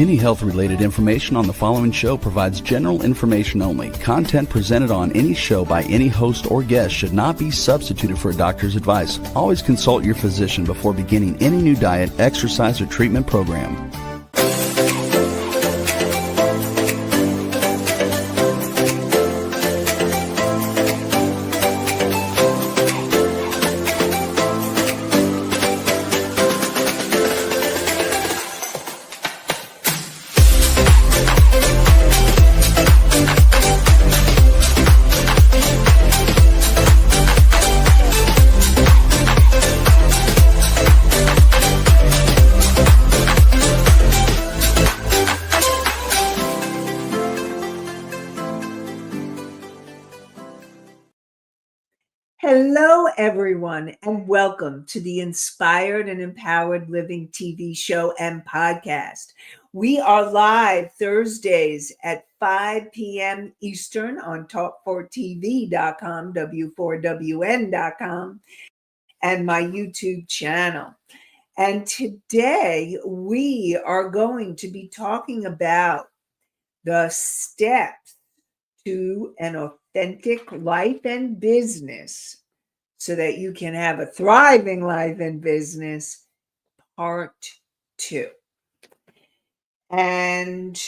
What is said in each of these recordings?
Any health-related information on the following show provides general information only. Content presented on any show by any host or guest should not be substituted for a doctor's advice. Always consult your physician before beginning any new diet, exercise, or treatment program. Hello, everyone, and welcome to the Inspired and Empowered Living TV show and podcast. We are live Thursdays at 5 p.m. Eastern on talk4tv.com, w4wn.com, and my YouTube channel. And today we are going to be talking about the steps to an authentic life and business so that you can have a thriving life and business, part 2. And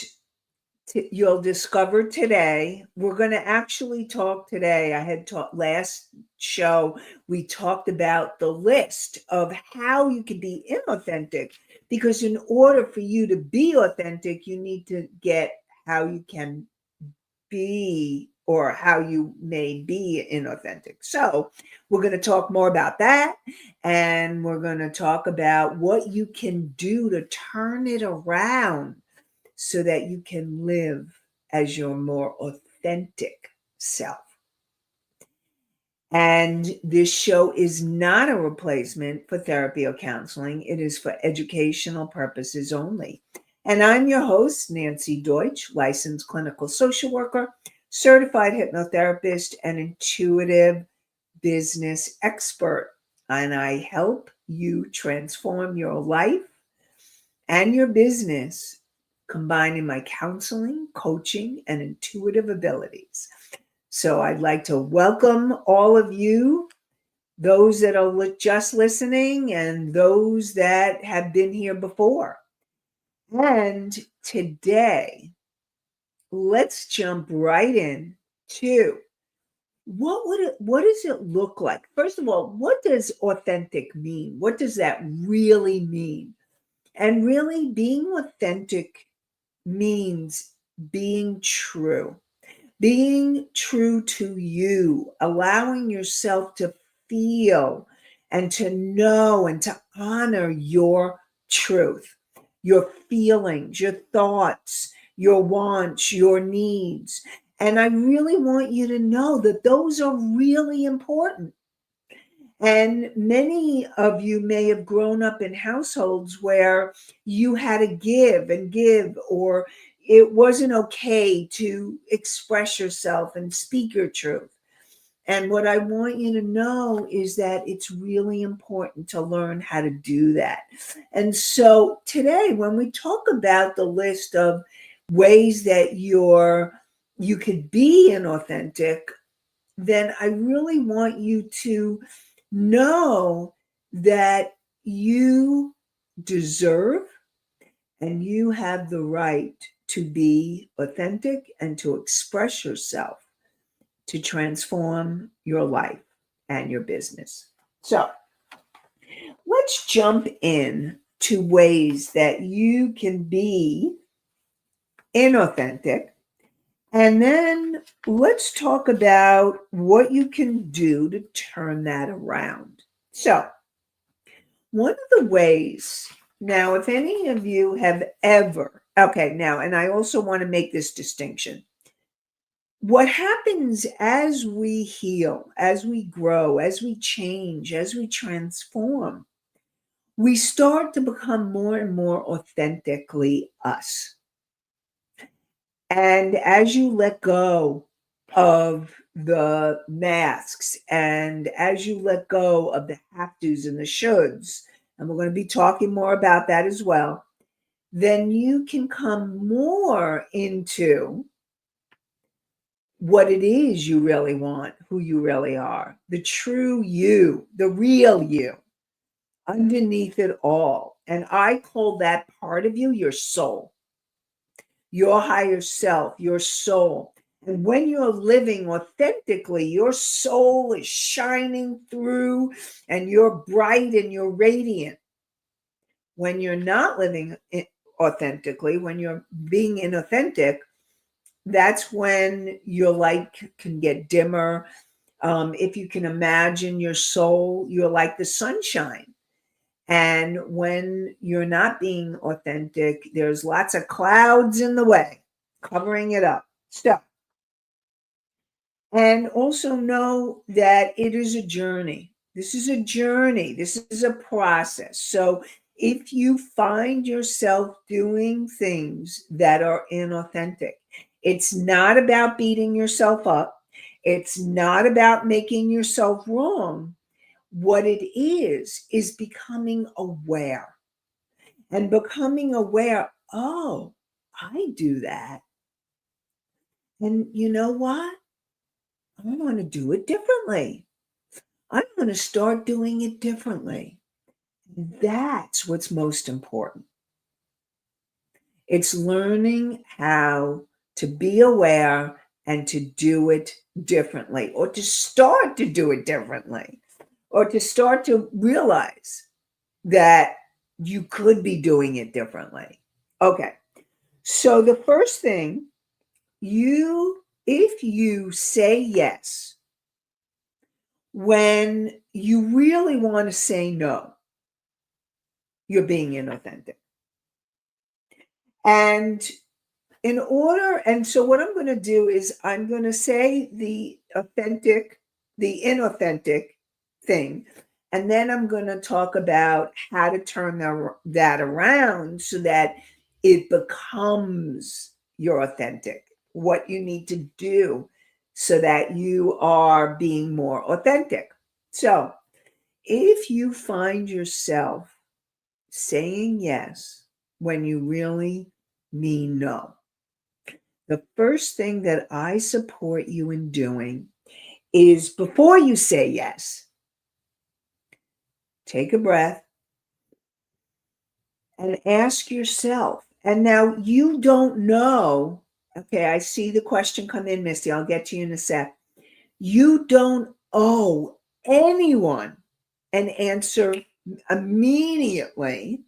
you'll discover today, we're going to actually talk today. I had talked last show, we talked about the list of how you can be inauthentic, because in order for you to be authentic, you need to get how you can be or how you may be inauthentic. So we're going to talk more about that, and we're going to talk about what you can do to turn it around so that you can live as your more authentic self. And this show is not a replacement for therapy or counseling. It is for educational purposes only. And I'm your host, Nancy Deutsch, licensed clinical social worker, certified hypnotherapist, and intuitive business expert. And I help you transform your life and your business, combining my counseling, coaching, and intuitive abilities. So I'd like to welcome all of you, those that are just listening and those that have been here before. And today, let's jump right in to what does it look like? First of all, what does authentic mean? What does that really mean? And really, being authentic means being true to you, allowing yourself to feel and to know and to honor your truth, your feelings, your thoughts, your wants, your needs. And I really want you to know that those are really important. And many of you may have grown up in households where you had to give and give, or it wasn't okay to express yourself and speak your truth. And what I want you to know is that it's really important to learn how to do that. And so today, when we talk about the list of ways that you could be inauthentic, then I really want you to know that you deserve and you have the right to be authentic and to express yourself to transform your life and your business. So let's jump in to ways that you can be inauthentic. And then let's talk about what you can do to turn that around. So one of the ways, now, if any of you have ever, and I also want to make this distinction. What happens as we heal, as we grow, as we change, as we transform, we start to become more and more authentically us. And as you let go of the masks and as you let go of the have-tos and the shoulds, and we're going to be talking more about that as well, then you can come more into what it is you really want, who you really are, the true you, the real you, underneath it all. And I call that part of you your soul, your higher self, your soul. And when you're living authentically, your soul is shining through and you're bright and you're radiant. When you're not living authentically, when you're being inauthentic, that's when your light can get dimmer. If you can imagine your soul, you're like the sunshine. And when you're not being authentic, there's lots of clouds in the way, covering it up. So, and also know that it is a journey. This is a journey. This is a process. So if you find yourself doing things that are inauthentic, it's not about beating yourself up. It's not about making yourself wrong. What it is becoming aware and becoming aware. Oh, I do that. And you know what? I want to do it differently. I'm going to start doing it differently. That's what's most important. It's learning how to be aware and to do it differently, or to start to do it differently, or to start to realize that you could be doing it differently. Okay. So the first thing, if you say yes when you really want to say no, you're being inauthentic. And so what I'm going to do is I'm going to say the inauthentic thing, and then I'm going to talk about how to turn that around so that it becomes your authentic, what you need to do so that you are being more authentic. So if you find yourself saying yes when you really mean no, the first thing that I support you in doing is, before you say yes, take a breath and ask yourself. And now you don't know. Okay, I see the question come in, Misty. I'll get to you in a sec. You don't owe anyone an answer immediately.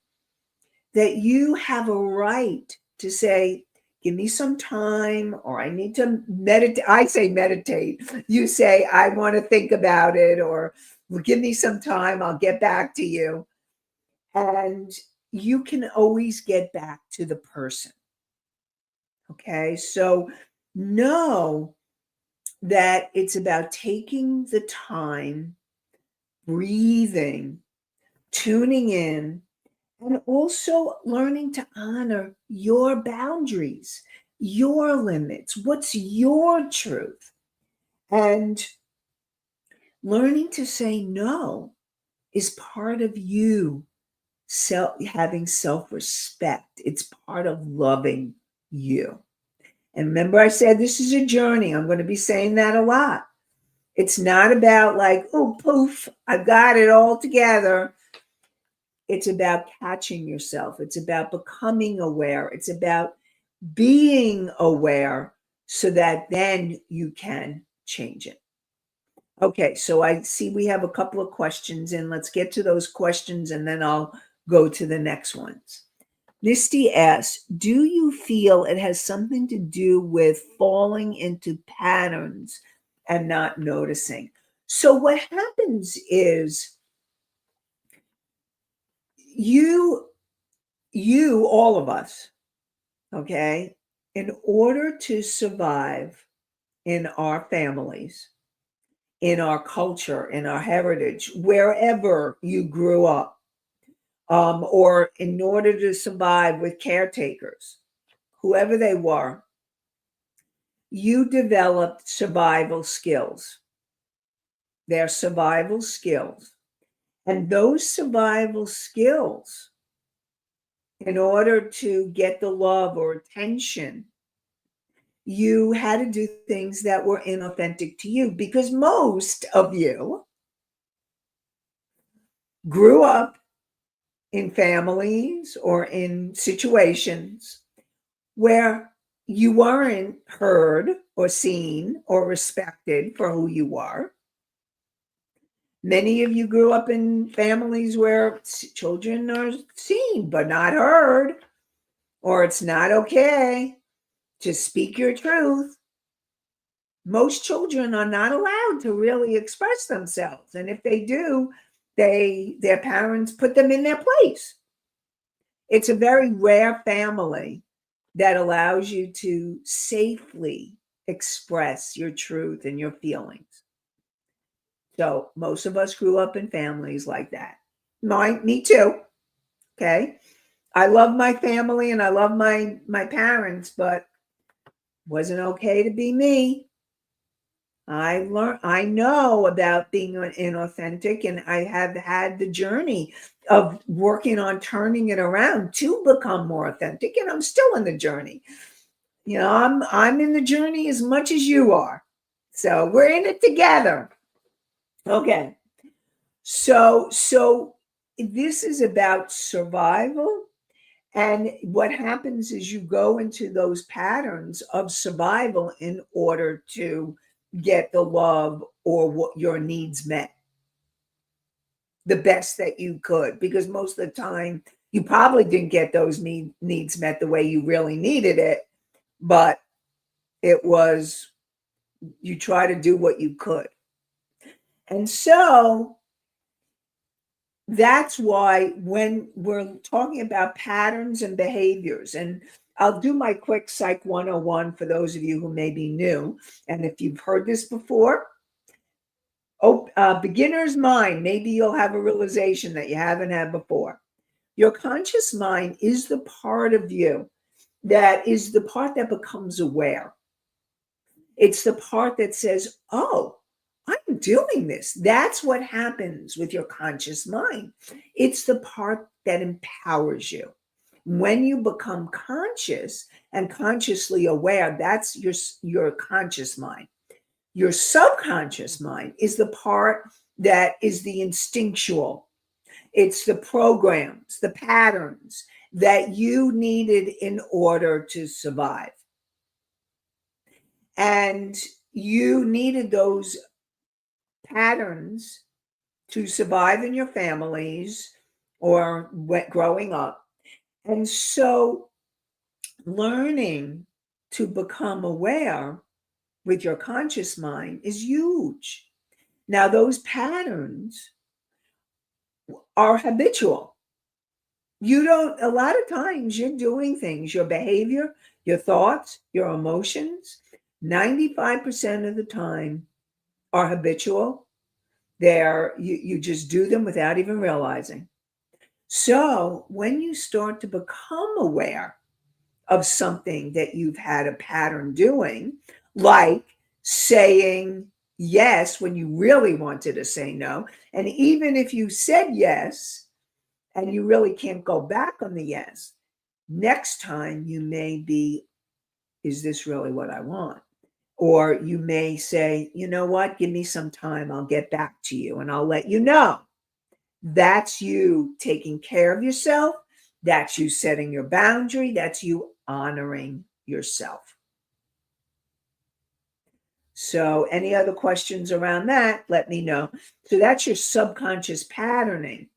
That you have a right to say, give me some time, or I need to meditate. I say meditate. You say, I want to think about it, or well, give me some time, I'll get back to you. And you can always get back to the person. Okay. So know that it's about taking the time, breathing, tuning in, and also learning to honor your boundaries, your limits. What's your truth? And learning to say no is part of you having self-respect. It's part of loving you. And remember, I said this is a journey. I'm going to be saying that a lot. It's not about like, oh, poof, I've got it all together. It's about catching yourself. It's about becoming aware. It's about being aware so that then you can change it. Okay, so I see we have a couple of questions, and let's get to those questions and then I'll go to the next ones. Misty asks, do you feel it has something to do with falling into patterns and not noticing? So what happens is you, all of us, okay, in order to survive in our families, in our culture, in our heritage, wherever you grew up, or in order to survive with caretakers, whoever they were, you developed survival skills. They're survival skills. And those survival skills in order to get the love or attention, you had to do things that were inauthentic to you, because most of you grew up in families or in situations where you weren't heard or seen or respected for who you are. Many of you grew up in families where children are seen but not heard, or it's not okay to speak your truth. Most children are not allowed to really express themselves. And if they do, their parents put them in their place. It's a very rare family that allows you to safely express your truth and your feelings. So most of us grew up in families like that. Me too. Okay. I love my family and I love my parents, but wasn't okay to be me. I know about being inauthentic, and I have had the journey of working on turning it around to become more authentic, and I'm still in the journey. I'm in the journey as much as you are. So we're in it together. Okay. So this is about survival. And what happens is you go into those patterns of survival in order to get the love or what your needs met the best that you could, because most of the time you probably didn't get those needs met the way you really needed it, but it was, you try to do what you could. And so that's why when we're talking about patterns and behaviors, and I'll do my quick Psych 101 for those of you who may be new. And if you've heard this before, beginner's mind, maybe you'll have a realization that you haven't had before. Your conscious mind is the part of you that is the part that becomes aware. It's the part that says, oh, I'm doing this. That's what happens with your conscious mind. It's the part that empowers you. When you become conscious and consciously aware, that's your conscious mind. Your subconscious mind is the part that is the instinctual. It's the programs, the patterns that you needed in order to survive. And you needed those patterns to survive in your families or growing up. And so learning to become aware with your conscious mind is huge. Now, those patterns are habitual. A lot of times you're doing things, your behavior, your thoughts, your emotions, 95% of the time are habitual. You just do them without even realizing. So when you start to become aware of something that you've had a pattern doing, like saying yes when you really wanted to say no, and even if you said yes and you really can't go back on the yes, next time you may be, is this really what I want? Or you may say, you know what, give me some time, I'll get back to you and I'll let you know. That's you taking care of yourself. That's you setting your boundary. That's you honoring yourself. So, any other questions around that, let me know. So, that's your subconscious patterning.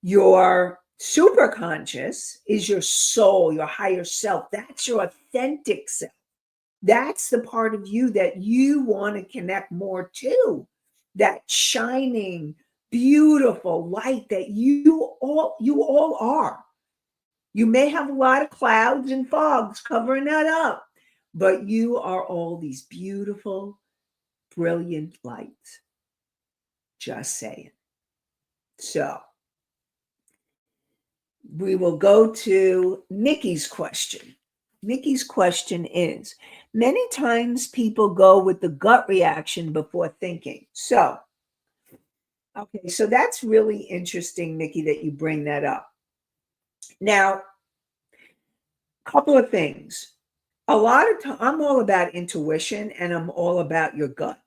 Your superconscious is your soul, your higher self. That's your authentic self. That's the part of you that you want to connect more to. That shining, beautiful light that you all are. You may have a lot of clouds and fogs covering that up, but you are all these beautiful, brilliant lights. Just saying. So we will go to Nikki's question. Nikki's question is, many times people go with the gut reaction before thinking. So that's really interesting, Nikki, that you bring that up. Now, Couple of things. A lot of time, I'm all about intuition and I'm all about your gut,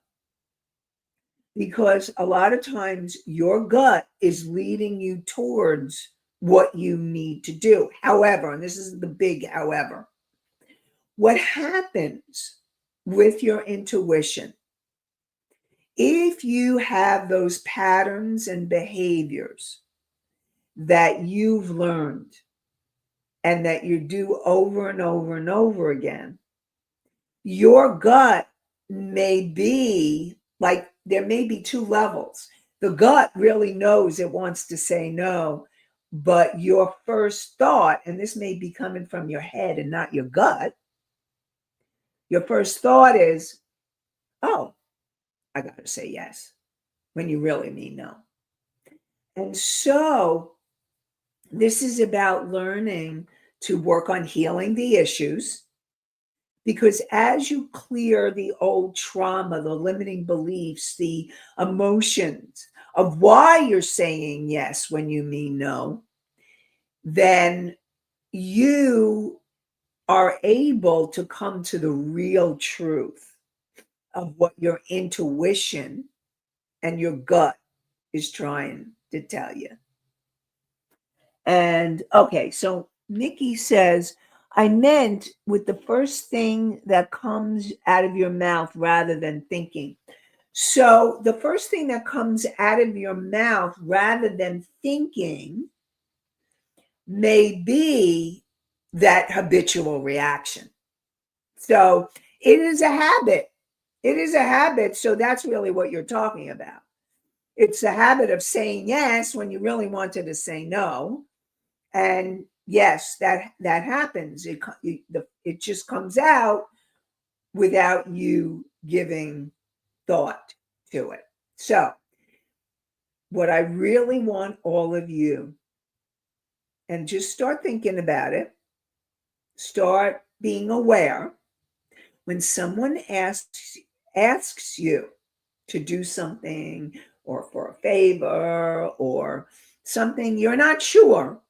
because a lot of times your gut is leading you towards what you need to do. However, and this is the big however, what happens with your intuition, if you have those patterns and behaviors that you've learned and that you do over and over and over again, your gut may be like, there may be two levels. The gut really knows it wants to say no, but your first thought, and this may be coming from your head and not your gut, your first thought is, oh, I got to say yes, when you really mean no. And so this is about learning to work on healing the issues, because as you clear the old trauma, the limiting beliefs, the emotions of why you're saying yes when you mean no, then you are able to come to the real truth of what your intuition and your gut is trying to tell you. And okay, so Nikki says, I meant with the first thing that comes out of your mouth rather than thinking. So the first thing that comes out of your mouth rather than thinking may be that habitual reaction. So it is a habit. It is a habit. So that's really what you're talking about. It's a habit of saying yes when you really wanted to say no. And yes, that happens. It just comes out without you giving thought to it. So what I really want all of you, and just start thinking about it, start being aware when someone asks you to do something, or for a favor, or something you're not sure,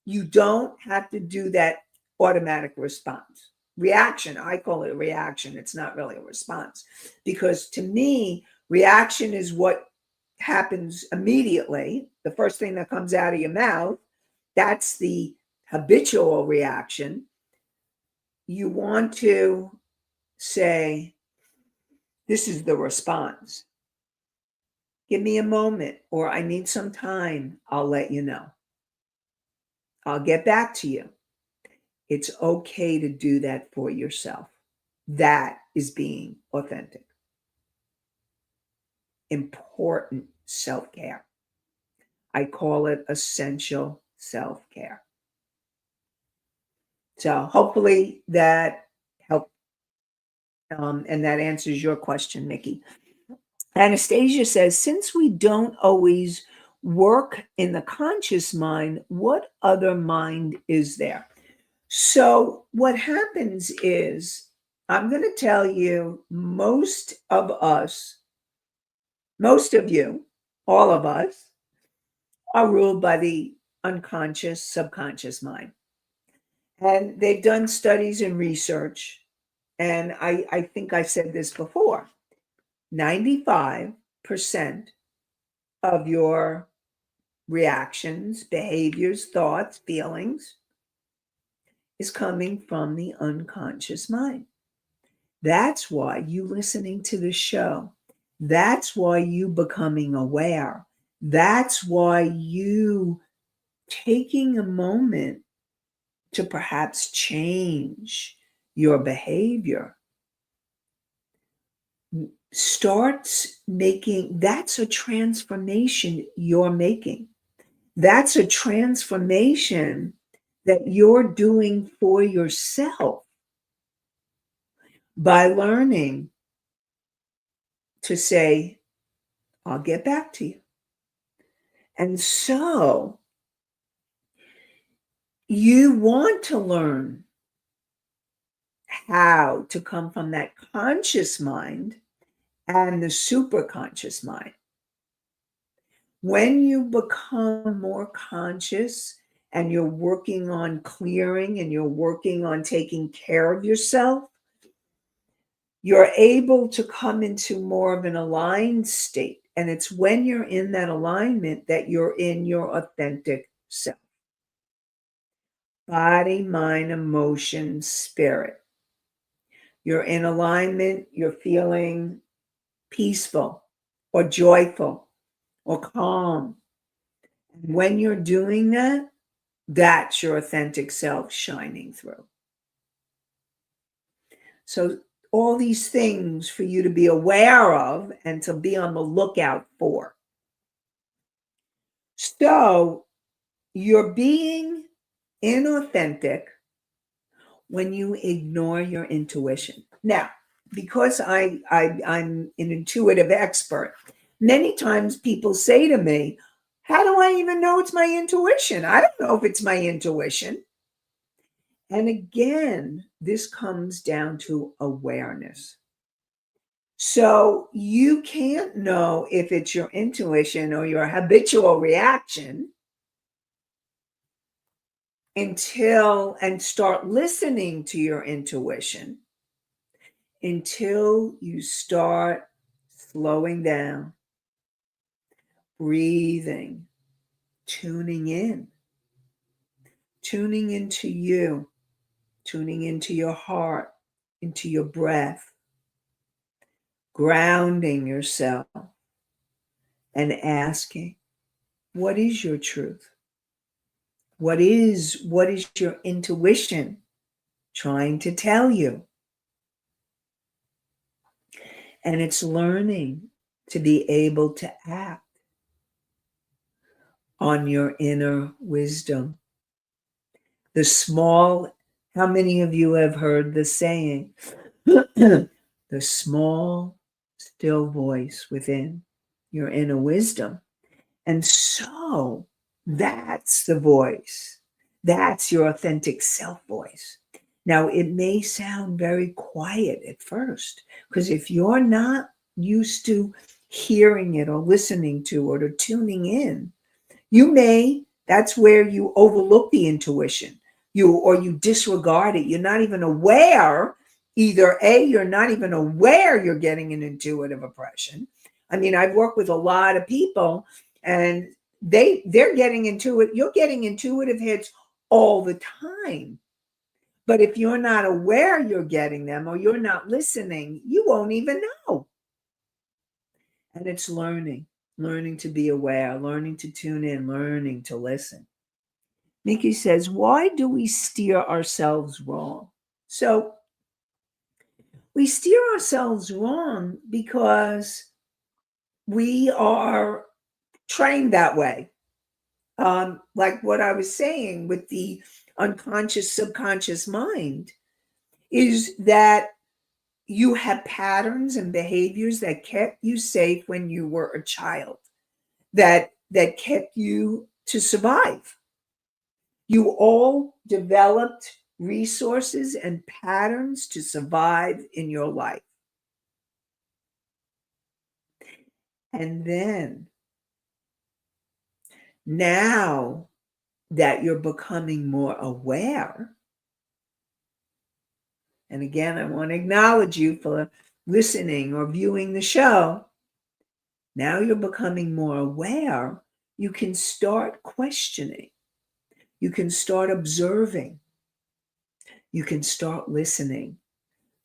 you don't have to do that automatic response. Reaction, I call it a reaction. It's not really a response, because to me, reaction is what happens immediately. The first thing that comes out of your mouth, that's the habitual reaction. You want to say, this is the response. Give me a moment, or I need some time. I'll let you know. I'll get back to you. It's okay to do that for yourself. That is being authentic. Important self-care. I call it essential self-care. So hopefully that helped, and that answers your question, Nikki. Anastasia says, since we don't always work in the conscious mind, what other mind is there? So what happens is, I'm going to tell you, most of us, most of you, all of us, are ruled by the unconscious, subconscious mind. And they've done studies and research. And I think I said this before, 95% of your reactions, behaviors, thoughts, feelings is coming from the unconscious mind. That's why you listening to the show. That's why you becoming aware. That's why you taking a moment to perhaps change your behavior starts making, that's a transformation you're making. That's a transformation that you're doing for yourself by learning to say, I'll get back to you. And so you want to learn how to come from that conscious mind and the superconscious mind. When you become more conscious and you're working on clearing and you're working on taking care of yourself, you're able to come into more of an aligned state. And it's when you're in that alignment that you're in your authentic self. Body, mind, emotion, spirit. You're in alignment, you're feeling peaceful or joyful or calm. And when you're doing that, that's your authentic self shining through. So, all these things for you to be aware of and to be on the lookout for. So, you're being inauthentic when you ignore your intuition. Now, because I'm an intuitive expert, many times people say to me, how do I even know it's my intuition? I don't know if it's my intuition. And again, this comes down to awareness. So you can't know if it's your intuition or your habitual reaction and start listening to your intuition until you start slowing down, breathing, tuning into you, tuning into your heart, into your breath, grounding yourself and asking, what is your truth? What is your intuition trying to tell you? And it's learning to be able to act on your inner wisdom. How many of you have heard the saying, the small, still voice within your inner wisdom? And so that's the voice. That's your authentic self voice. Now, it may sound very quiet at first, because if you're not used to hearing it or listening to it or tuning in, that's where you overlook the intuition, you disregard it. You're not even aware, you're not even aware you're getting an intuitive impression. I mean, I've worked with a lot of people and they're getting you're getting intuitive hits all the time. But if you're not aware you're getting them or you're not listening, you won't even know. And it's learning to be aware, learning to tune in, learning to listen. Nikki says, why do we steer ourselves wrong? So we steer ourselves wrong because we are trained that way. Like what I was saying with the unconscious, subconscious mind, is that you have patterns and behaviors that kept you safe when you were a child, that kept you to survive. You all developed resources and patterns to survive in your life. And then, now that you're becoming more aware, and again, I want to acknowledge you for listening or viewing the show. Now you're becoming more aware. You can start questioning. You can start observing. You can start listening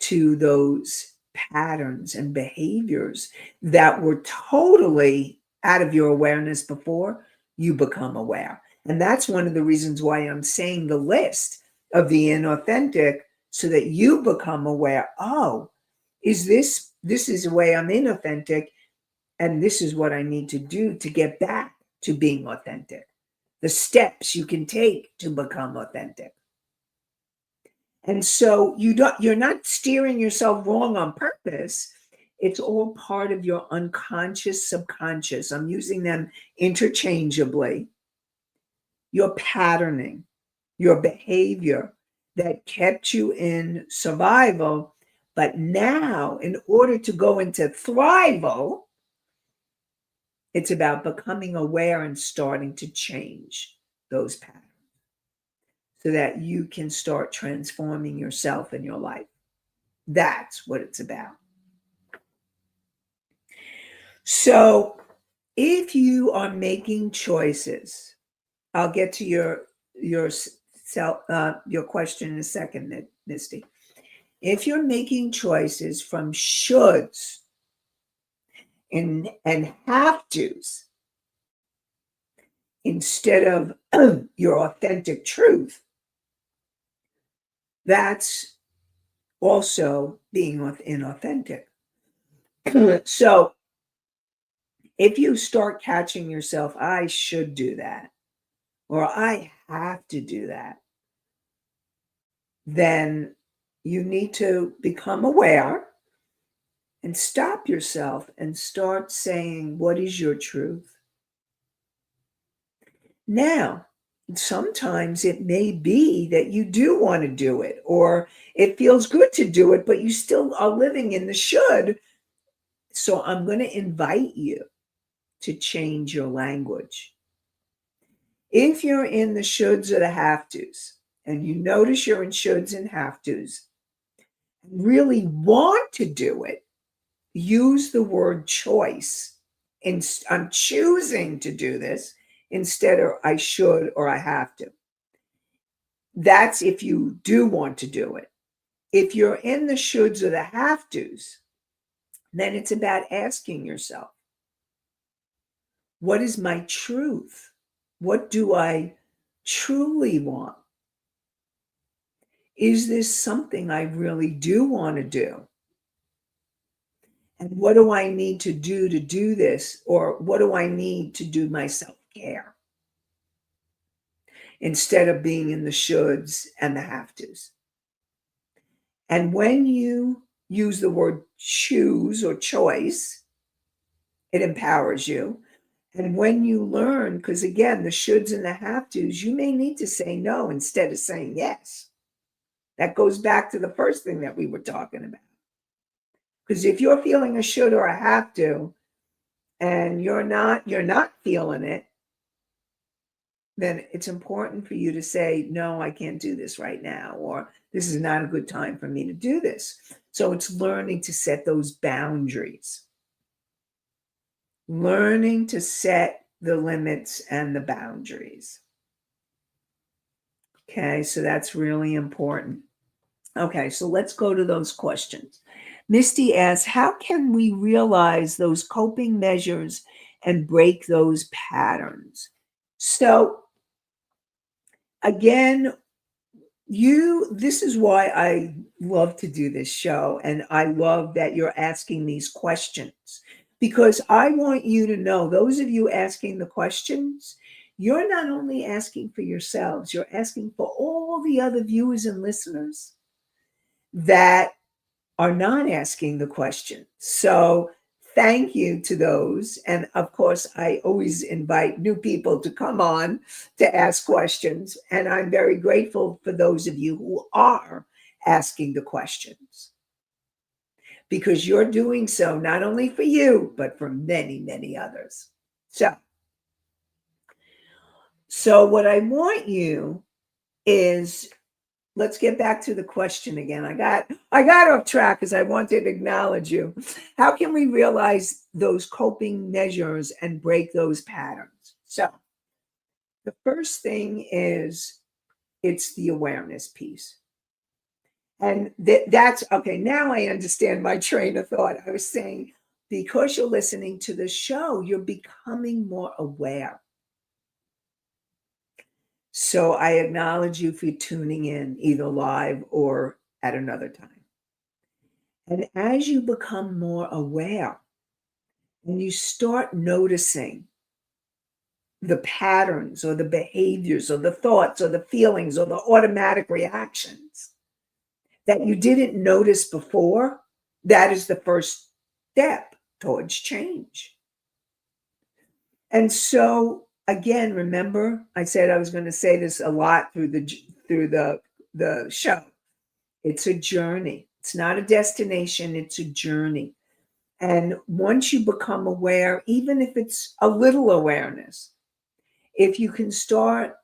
to those patterns and behaviors that were totally out of your awareness before you become aware. And that's one of the reasons why I'm saying the list of the inauthentic, so that you become aware, oh, this is the way I'm inauthentic, and this is what I need to do to get back to being authentic. The steps you can take to become authentic. And so you're not steering yourself wrong on purpose. It's all part of your unconscious, subconscious. I'm using them interchangeably. Your patterning, your behavior that kept you in survival. But now, in order to go into thrival, it's about becoming aware and starting to change those patterns. so that you can start transforming yourself and your life. That's what it's about. So if you are making choices, I'll get to your your question in a second, Misty. If you're making choices from shoulds and have tos instead of your authentic truth, that's also being inauthentic. So if you start catching yourself, I should do that, or I have to do that, then you need to become aware and stop yourself and start saying, what is your truth? Now, sometimes it may be that you do want to do it, or it feels good to do it, but you still are living in the should. So I'm going to invite you to change your language. If you're in the shoulds or the have tos, and you notice you're in shoulds and have tos, really want to do it, use the word choice. I'm choosing to do this instead of I should or I have to. That's if you do want to do it. If you're in the shoulds or the have tos, then it's about asking yourself, what is my truth? What do I truly want? Is this something I really do want to do? And what do I need to do this? Or what do I need to do my self-care? Instead of being in the shoulds and the have tos. And when you use the word choose or choice, it empowers you. And when you learn, because again, the shoulds and the have tos, you may need to say no instead of saying yes. That goes back to the first thing that we were talking about. Because if you're feeling a should or a have to, and you're not feeling it, then it's important for you to say, no, I can't do this right now, or this is not a good time for me to do this. So it's learning to set those boundaries, learning to set the limits and the boundaries. Okay, so that's really important. Okay, so let's go to those questions. Misty asks, how can we realize those coping measures and break those patterns? So again, this is why I love to do this show, and I love that you're asking these questions, because I want you to know, those of you asking the questions, you're not only asking for yourselves, you're asking for all the other viewers and listeners that are not asking the question. So thank you to those. And of course, I always invite new people to come on to ask questions. And I'm very grateful for those of you who are asking the questions, because you're doing so not only for you, but for many, many others. So what I want you is, let's get back to the question again. I got off track because I wanted to acknowledge you. How can we realize those coping measures and break those patterns? So the first thing is, it's the awareness piece. And that's okay. Now I understand my train of thought. I was saying, because you're listening to the show, you're becoming more aware. So I acknowledge you for tuning in either live or at another time. And as you become more aware and you start noticing the patterns or the behaviors or the thoughts or the feelings or the automatic reactions that you didn't notice before, that is the first step towards change. And so again, remember, I said I was going to say this a lot through the show. It's a journey. It's not a destination, it's a journey. And once you become aware, even if it's a little awareness, if you can start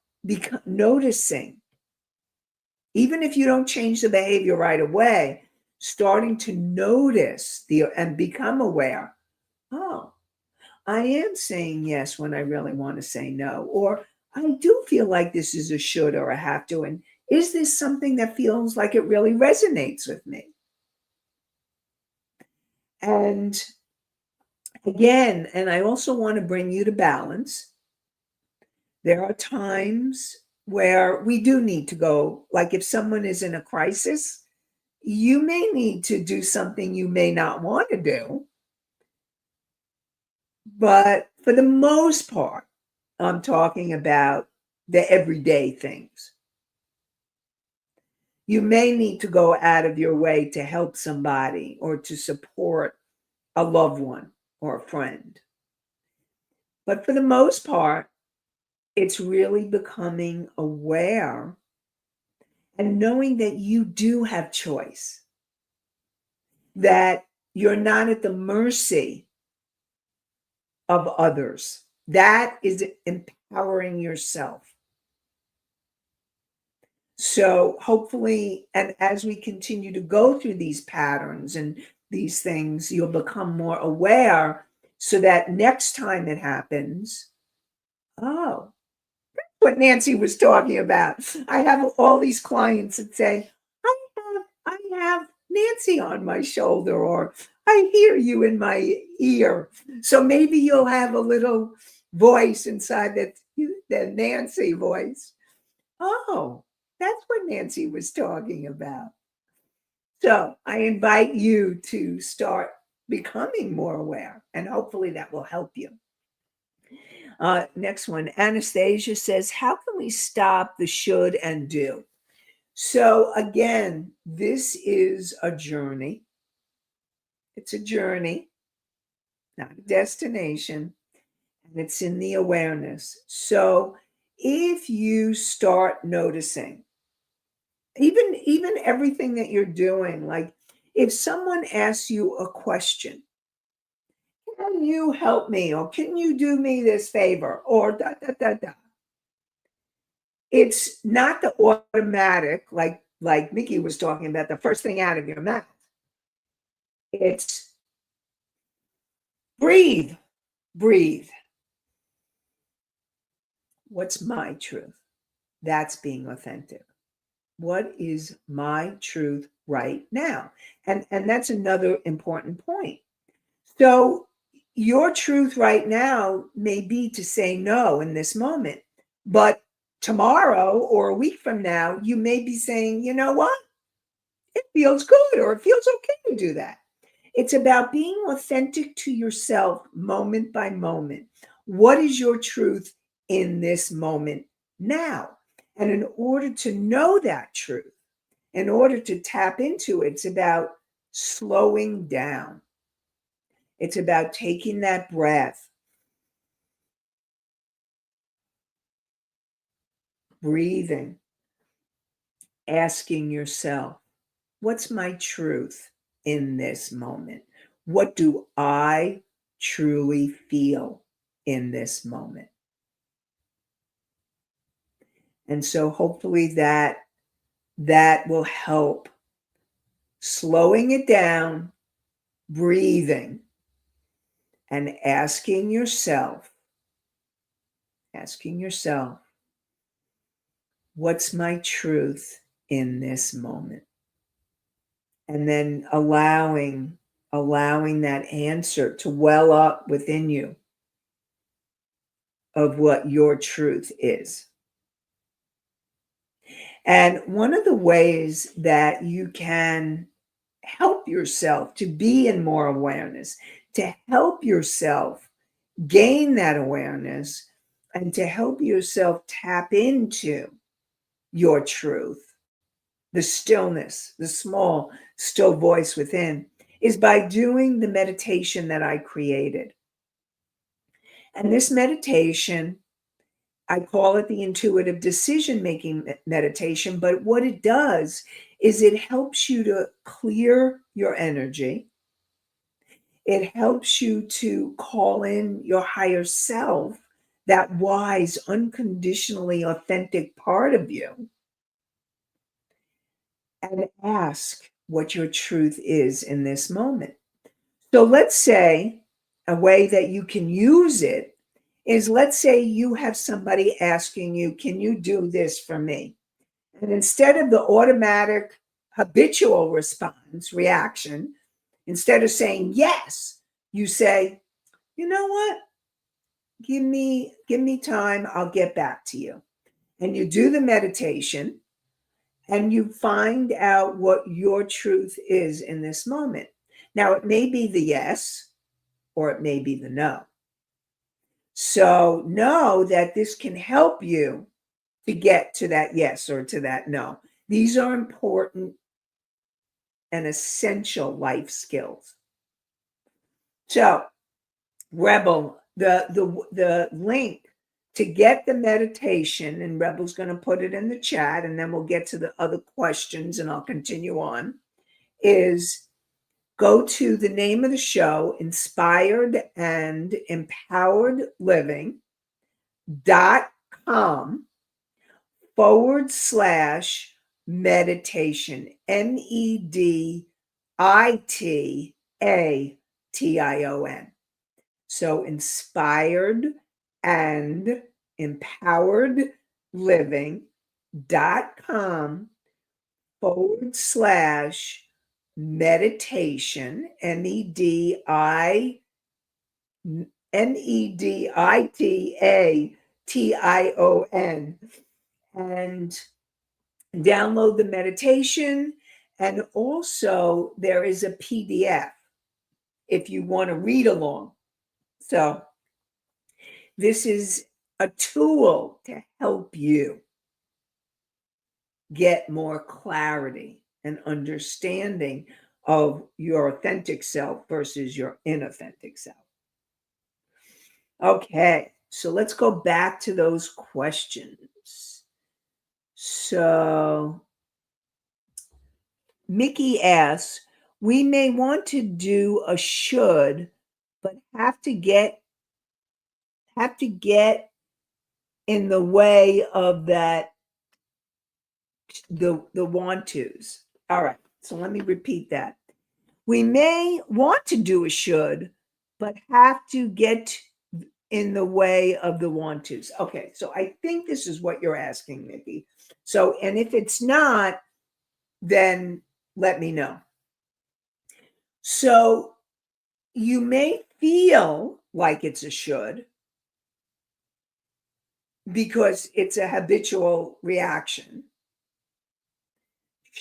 noticing even if you don't change the behavior right away, starting to notice and become aware. Oh, I am saying yes when I really want to say no, or I do feel like this is a should or a have to. And is this something that feels like it really resonates with me? And again, and I also want to bring you to balance. There are times where we do need to go, like if someone is in a crisis, you may need to do something you may not want to do. But for the most part, I'm talking about the everyday things. You may need to go out of your way to help somebody or to support a loved one or a friend. But for the most part, it's really becoming aware and knowing that you do have choice, that you're not at the mercy of others. That is empowering yourself. So hopefully, and as we continue to go through these patterns and these things, you'll become more aware so that next time it happens, oh, what Nancy was talking about. I have all these clients that say, I have Nancy on my shoulder, or I hear you in my ear. So maybe you'll have a little voice inside the Nancy voice. Oh, that's what Nancy was talking about. So I invite you to start becoming more aware, and hopefully that will help you. Next one, Anastasia says, how can we stop the should and do? So again, this is a journey. It's a journey, not a destination, and it's in the awareness. So if you start noticing, even everything that you're doing, like if someone asks you a question, can you help me, or can you do me this favor, or da da da da, it's not the automatic, like Mickey was talking about, the first thing out of your mouth. It's breathe, breathe. What's my truth? That's being authentic. What is my truth right now? And that's another important point. So your truth right now may be to say no in this moment, but tomorrow or a week from now, you may be saying, you know what? It feels good, or it feels okay to do that. It's about being authentic to yourself moment by moment. What is your truth in this moment now? And in order to know that truth, in order to tap into it, it's about slowing down. It's about taking that breath, breathing, asking yourself, what's my truth in this moment? What do I truly feel in this moment? And so hopefully that will help slowing it down, breathing, and asking yourself, what's my truth in this moment? And then allowing that answer to well up within you of what your truth is. And one of the ways that you can help yourself to be in more awareness, to help yourself gain that awareness, and to help yourself tap into your truth, the stillness, the small, still voice within, is by doing the meditation that I created. And this meditation, I call it the intuitive decision making meditation, but what it does is it helps you to clear your energy. It helps you to call in your higher self, that wise, unconditionally authentic part of you. and ask what your truth is in this moment. So let's say a way that you can use it is, let's say you have somebody asking you, can you do this for me? And instead of the automatic habitual response reaction, instead of saying yes, you say, you know what? Give me time, I'll get back to you. And you do the meditation and you find out what your truth is in this moment. Now, it may be the yes or it may be the no. So know that this can help you to get to that yes or to that no. These are important and essential life skills. So, Rebel, the link to get the meditation, and Rebel's going to put it in the chat, and then we'll get to the other questions, and I'll continue on. Is go to the name of the show, Inspired and Empowered Living.com /meditation, MEDITATION. So inspired and empowered living.com /meditation, MEDITATION, and download the meditation. And also there is a PDF if you want to read along. So this is a tool to help you get more clarity and understanding of your authentic self versus your inauthentic self. Okay, so let's go back to those questions. So Mickey asks, we may want to do a should, but have to get in the way of that, the want tos. All right, so let me repeat that. We may want to do a should, but have to get in the way of the want tos. Okay, so I think this is what you're asking, Mickey. So, and if it's not, then let me know. So you may feel like it's a should because it's a habitual reaction.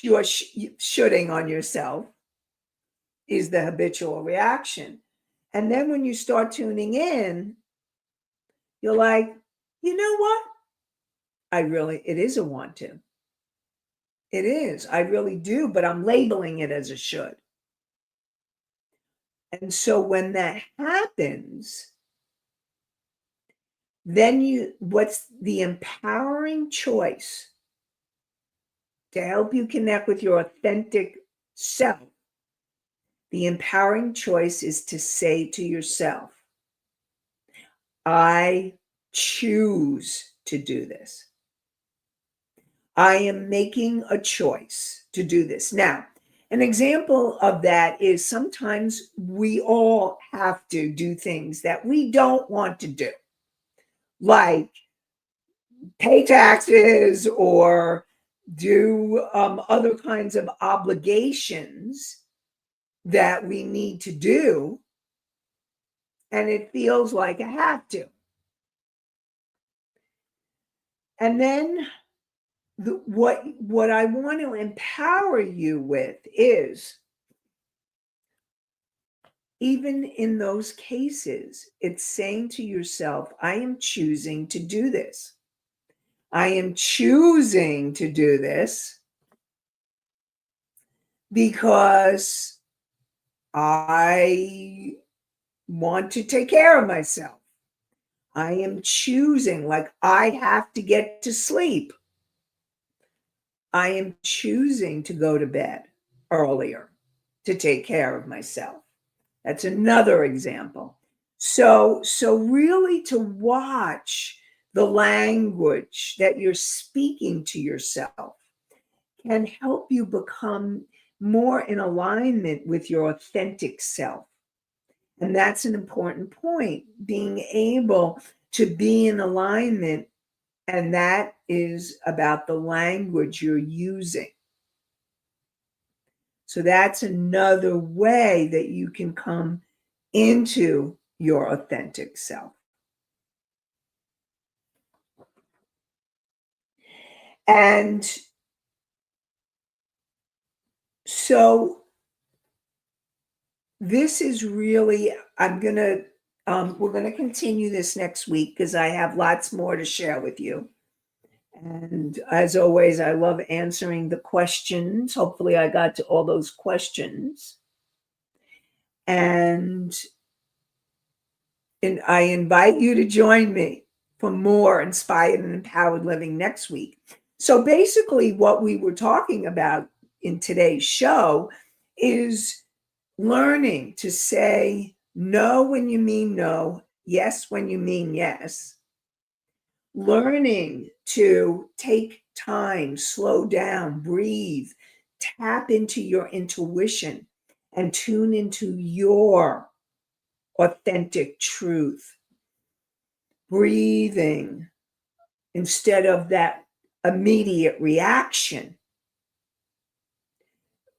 You're shoulding on yourself is the habitual reaction. And then when you start tuning in, you're like, you know what? It is a want to. It is. I really do, but I'm labeling it as a should. And so when that happens, then what's the empowering choice to help you connect with your authentic self? The empowering choice is to say to yourself, I choose to do this. I am making a choice to do this. Now, an example of that is sometimes we all have to do things that we don't want to do, like pay taxes or do other kinds of obligations that we need to do, and it feels like I have to. And then what I want to empower you with is, even in those cases, it's saying to yourself, I am choosing to do this. I am choosing to do this because I want to take care of myself. I am choosing, like I have to get to sleep. I am choosing to go to bed earlier to take care of myself. That's another example. So really to watch the language that you're speaking to yourself can help you become more in alignment with your authentic self. And that's an important point, being able to be in alignment. And that is about the language you're using. So that's another way that you can come into your authentic self. And so this is really, we're going to continue this next week because I have lots more to share with you. And as always, I love answering the questions. Hopefully I got to all those questions. And I invite you to join me for more inspired and empowered living next week. So basically what we were talking about in today's show is learning to say no when you mean no, yes when you mean yes. Learning to take time, slow down, breathe, tap into your intuition and tune into your authentic truth. Breathing instead of that immediate reaction.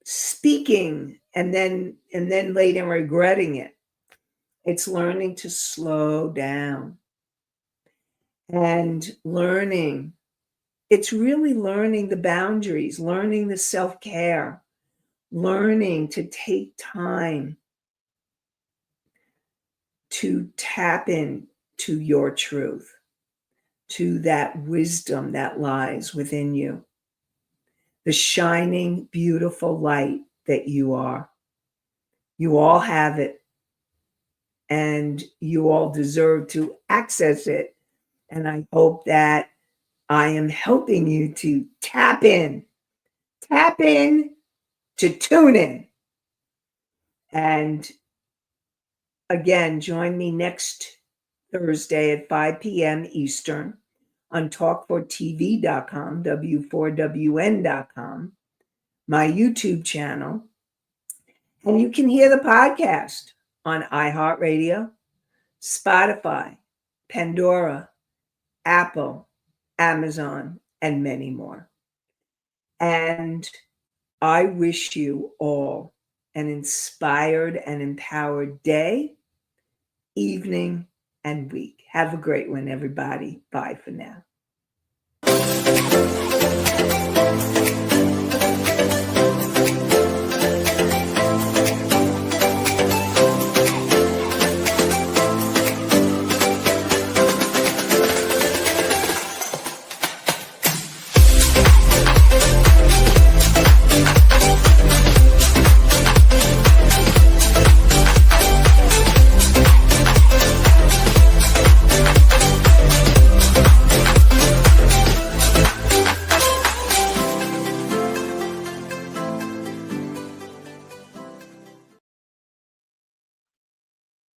Speaking and then later regretting it. It's learning to slow down and learning. It's really learning the boundaries, learning the self-care, learning to take time to tap in to your truth, to that wisdom that lies within you, the shining, beautiful light that you are. You all have it, and you all deserve to access it. And I hope that I am helping you to tap in, to tune in. And again, join me next Thursday at 5 p.m. Eastern on talk4tv.com, w4wn.com, my YouTube channel. And you can hear the podcast on iHeartRadio, Spotify, Pandora, Apple, Amazon, and many more. And I wish you all an inspired and empowered day, evening, and week. Have a great one, everybody. Bye for now.